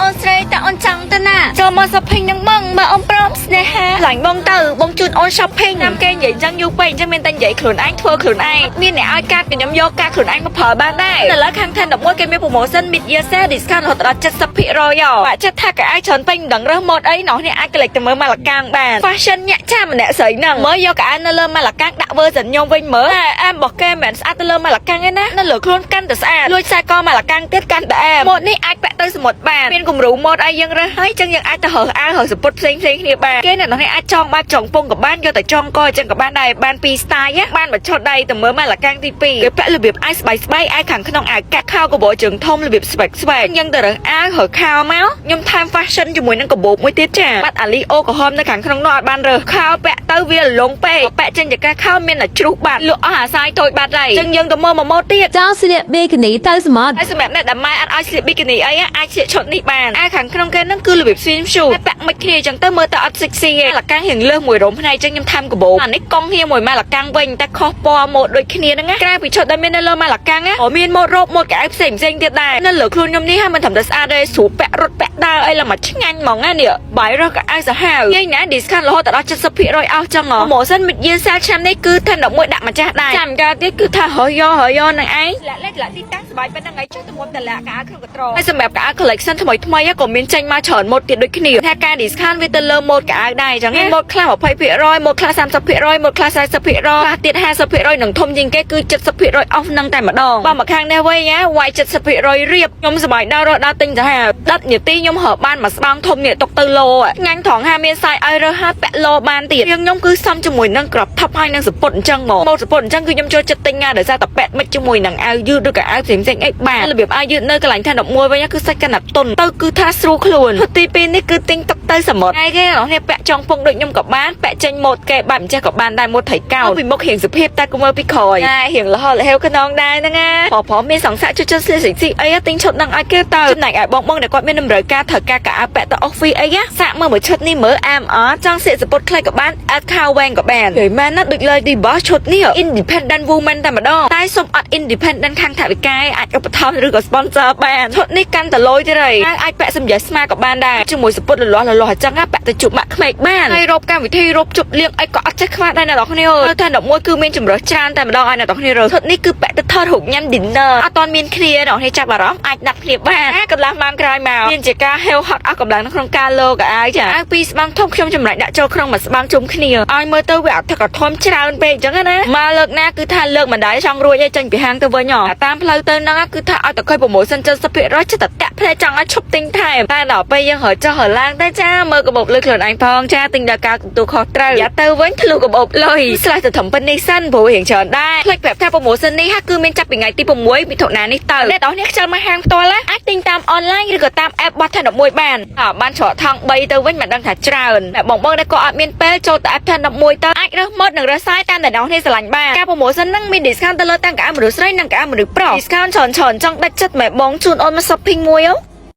អូនស្រីតែអូនចង់ទៅណាចូលមក shopping នឹងបងបើអូនព្រមស្នេហាឡាញ់បងទៅបងជូនអូន shopping តាមគេនិយាយចឹងយូរពេកអញ្ចឹងមានតែនិយាយខ្លួនឯងធ្វើខ្លួនឯងមានអ្នកឲ្យកាតខ្ញុំយកកាតខ្លួនឯងមកប្រើបានដែរឥឡូវខាងខាន11គេមាន promotion mid year sale discount រហូតដល់ 70% បាក់ចិត្តថាគេអាចច្រើនពេញមិនដឹងរើសម៉ូដអីនោះនេះអាចក្លេចទៅមើលម៉ាឡាកាំងបាន fashion ញាក់ចាម្នាក់ស្រីហ្នឹងមើលយកកៅអៅនៅលើម៉ាឡាកាំងដាក់ version ខ្ញុំវិញមើលអាមរបស់គេមិនមែនស្អាតទៅលើម៉ាឡាកាំងទេណានៅលើខ្លួនកាន់តែស្អាតលួចខ្សែកម៉ាឡាកាំងទៀតកាន់តែអែមម៉ូដនេះអាចពាក់ទៅសមុទ្របានមានគំរូម៉ូដអីយើងរើសហើយចឹងយើងអាចទៅរើសអាវរើសសពុតផ្សេងគ្នាបានគេអ្នកនោះនេះអាចចងបែបចងពងក៏បានយកទៅចងកចឹងក៏បានដែរបានពីរ style បានបញ្ឆុតដៃទៅមើលម៉ាឡាកាំងទី2គេពាក់របៀបអាវស្បែកអាវខាងក្នុងអាវកាត់ខោកបោជើងធំរបៀបស្បែកយើងទៅរើសអាវរើសខោមកខ្ញុំថែម fashion ជាមួយនឹងកាបូបមួយទៀតចាបាត់អាលីអូក្រហមនៅខាងក្នុងនោះអត់បានរើសខោពាក់ទៅវាលងពេកពាក់ចេញจากការខោមានតែជ្រុះបាត់លក់អស់អាសាយតូចបាត់ហើយចឹងយើងទៅមើលមួយម៉ូដទៀតចង់ស្លៀកប៊ីគីនីទៅសមុទ្រហើយសម្រាប់អ្នកដែលម៉ែអត់ឲ្យស្លៀកប៊ីគីនីអីអាចស្លៀកឈុតនេះបានអាវខាងក្នុងគេហ្នឹងគឺរបៀប swim shoe ពាក់មិនគ្នាចឹងទៅមើលទៅអត់ sexy ទេម៉ាឡាកាំងរៀងលើសមួយរំផ្នែកចឹងខ្ញុំថែមកាបូបអានេះកង់ហៀមួយម៉ាឡាកាំងវិញតែខុសពណ៌ម៉ូដដូចគ្នាហ្នឹងណាក្រៅពីឈុតដែលមាននៅលើម៉ាឡាកាំងណាមានម៉ូដរ៉ូបម៉ូដកៅអៅផ្សេងទៀតដែរនៅលើខ្លួនខ្ញុំនេះហើយមិនត្រឹមតែស្អាតទេស្រួលពាក់រត់ពាក់ដើរអីឡើងមកឆ្ងាញ់ហ្មងណានេះបាយរកកៅអៅសាហាវនិយាយណា discount រហូតដល់ 70% អស់ចឹងហ៎ promotion mid year sale ឆ្នាំនេះគឺថា11ដាក់ម្ចាស់ដែរចាំកាលទៀតគឺថាហើយយកនឹងឯងលាក់លេខលាក់ទីតាំងសបាយប៉ុណ្ណឹងឯងចុះទៅមុំតលាក់កៅអៅក្នុងកត្រហើយសម្រាប់កៅអៅ collection ថ្មីក៏មានចេញមកច្រើនម៉ូដទៀតដូចគ្នាថាការ discount វាទៅលើម៉ូដកៅអៅដែរចឹងម៉ូដខ្លះ 20% ម៉ូដខ្លះ 30% ម៉ូដខ្លះ 40% ខ្លះទៀត 50% និងធំជាងគេគឺ 70% off នឹងតែម្ដងបើមកខាងនេះវិញណាវាយ 70% រៀបខ្ញុំសបាយដល់ទិញទៅហា10នាទីខ្ញុំរើបានមួយស្បង់ធំនេះຕົកទៅឡូងាញ់ត្រង់ហាមានសាយឲ្យរើហើយពាក់ឡូបានទៀតខ្ញុំគឺសំជាមួយនឹងក្របថប់ហើយនឹងសពុតអញ្ចឹងមកម៉ូដសពុតអញ្ចឹងគឺខ្ញុំចូលចិត្តទិញណាដោយសារតែពាក់មិចជាមួយនឹងអាវយឺតឬក៏អាវផ្សេងអីបានរបៀបអាវយឺតនៅកន្លែងថា11វិញគឺសាច់កណ្ដាប់តុនទៅគឺថាស្រួលខ្លួនទី2នេះគឺទិញតុកទៅសមុទ្រហើយគេនោះពាក់ចង់ពងដូចខ្ញុំក៏បានពាក់ចេញម៉ូដគេបែបអញ្ចឹងក៏បានដែរម៉ូដថៃកោពីមុខរៀងសុភាពតែក៏មើលពីក្រោយរៀងលហលហេវខ្នងដែរហ្នឹងណាប្រមានសង្សាក់ជួយស្លៀកស៊ីអីទិញឈុតនឹងឲ្យគេទៅចំណែកឲ្យបងដែលគាត់មានតម្រូវការត្រូវការកៅអៅពាក់ទៅ office អីសាក់មើលមួយឈុតនេះមើល AMR ចង់ស្លៀកសពុតខ្លីក៏បានអត់ខោវែងក៏បាននិយាយមែនណាដូចលើ Boss ឈុតនេះ independent woman តែម្ដងតែសុំអត់ independent ខាងថវិកាអាចឧបត្ថម្ភឬក៏ sponsor បានឈុតនេះកាន់តែលយទៀតហើយអាចពាក់សម្រាប់ស្មាក៏បានដែរជាមួយសពុតលលាស់អញ្ចឹងពាក់ទៅជប់ម៉ាក់ក្មេកបានហើយរົບកម្មវិធីរົບជប់លៀងអីក៏អត់ចេះខ្វះដែរអ្នកនរគ្នានៅតែ11គឺមានចម្រើសច្រើនតែម្ដងឲ្យអ្នកនរគ្នារើឈុតនេះគឺពាក់ទៅថតរូបញ៉ាំ dinner អត់ទាន់មានគ្នាអ្នកនរគ្នាចាប់អារម្មណ៍អាចដាក់គ្នាបានកន្លះម៉ោងក្រោយមកមានជាការហេវហត់អស់កម្លាំងក្នុងការលោកអាវចាអាវពីរស្បង់ធំខ្ញុំចម្លែកដាក់ចូលក្នុងមួយស្បង់ជុំគ្នាឲ្យមើលទៅវាអត់ថឹកធំច្រើនពេកអញ្ចឹងណាមកលើកណាគឺថាលើកមិនដែរចង់រួចឯងចេញពីហាងទៅវិញតាមផ្លូវទៅហ្នឹងគឺថាឲ្យតែឃើញ promotion 70% ចិត្តតែតាក់ភ្នែកចង់ឲ្យឈប់ទិញថែមតែដល់ពេលយើងរើចុះរើឡើងតែចាមើលកាបូបលើខ្លួនឯងផងចាទិញដល់ការទទួលខុសត្រូវយ៉ាទៅវិញធ្លុះកាបូបលុយស្លាស់ទៅត្រឹមប៉ុណ្្នេះសិនព្រោះរៀងច្រើនដែរផ្លេចប្រាប់ថា promotion នេះគឺមានចាប់ពីថ្ងៃទី6មិថុនានេះទៅអ្នកនរគ្នាខ្ជិលមកហាងផ្ទាល់អាចទិញតាម online ឬក៏តាម app របស់ថា11បានច្រកថង3ទៅវិញមិនដឹងថាច្រើនអ្នកបងដែលក៏អត់មានពេលចូលទៅ app ថា11ទៅអាចរើសម៉ូដនិងរើសសាយតាមតែអ្នកនរគ្នាស្រឡាញ់បានការ promotion ហ្នឹងមាន discount ទៅលើទាំងកៅអៅមនុស្សស្រីនិងកៅអៅមនុស្សប្រុស discount ច្រើនចង់ដាច់ចិត្តម៉ែបងជូនអូនមក shopping មួយ